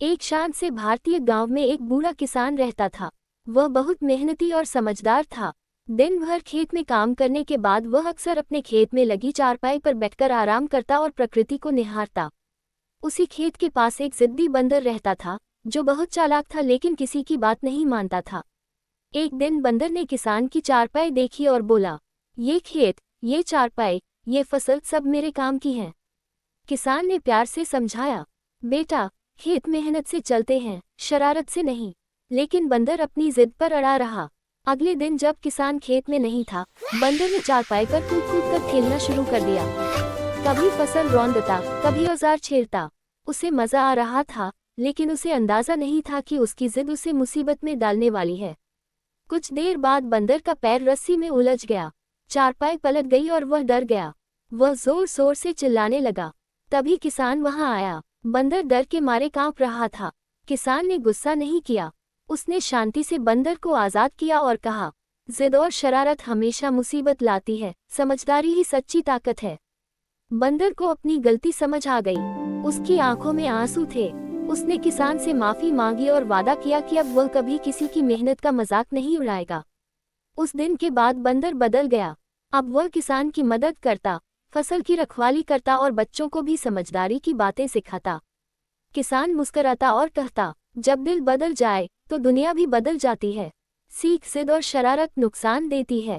एक शांत से भारतीय गांव में एक बूढ़ा किसान रहता था। वह बहुत मेहनती और समझदार था। दिन भर खेत में काम करने के बाद वह अक्सर अपने खेत में लगी चारपाई पर बैठकर आराम करता और प्रकृति को निहारता। उसी खेत के पास एक जिद्दी बंदर रहता था, जो बहुत चालाक था लेकिन किसी की बात नहीं मानता था। एक दिन बंदर ने किसान की चारपाई देखी और बोला, ये खेत, ये चारपाई, ये फसल सब मेरे काम की हैं। किसान ने प्यार से समझाया, बेटा, खेत मेहनत से चलते हैं, शरारत से नहीं। लेकिन बंदर अपनी जिद पर अड़ा रहा। अगले दिन जब किसान खेत में नहीं था, बंदर ने चारपाई पर कूद कूद कर खेलना शुरू कर दिया। कभी फसल रौंदता, कभी औजार छेड़ता। उसे मजा आ रहा था, लेकिन उसे अंदाजा नहीं था कि उसकी जिद उसे मुसीबत में डालने वाली है। कुछ देर बाद बंदर का पैर रस्सी में उलझ गया। चारपाई पलट गई और वह डर गया। वह जोर जोर से चिल्लाने लगा। तभी किसान वहां आया। बंदर डर के मारे कांप रहा था। किसान ने गुस्सा नहीं किया। उसने शांति से बंदर को आजाद किया और कहा, जिद और शरारत हमेशा मुसीबत लाती है, समझदारी ही सच्ची ताकत है। बंदर को अपनी गलती समझ आ गई। उसकी आंखों में आंसू थे। उसने किसान से माफी मांगी और वादा किया कि अब वह कभी किसी की मेहनत का मजाक नहीं उड़ाएगा। उस दिन के बाद बंदर बदल गया। अब वह किसान की मदद करता, फसल की रखवाली करता और बच्चों को भी समझदारी की बातें सिखाता। किसान मुस्कुराता और कहता, जब दिल बदल जाए तो दुनिया भी बदल जाती है। सीख, जिद और शरारत नुकसान देती है,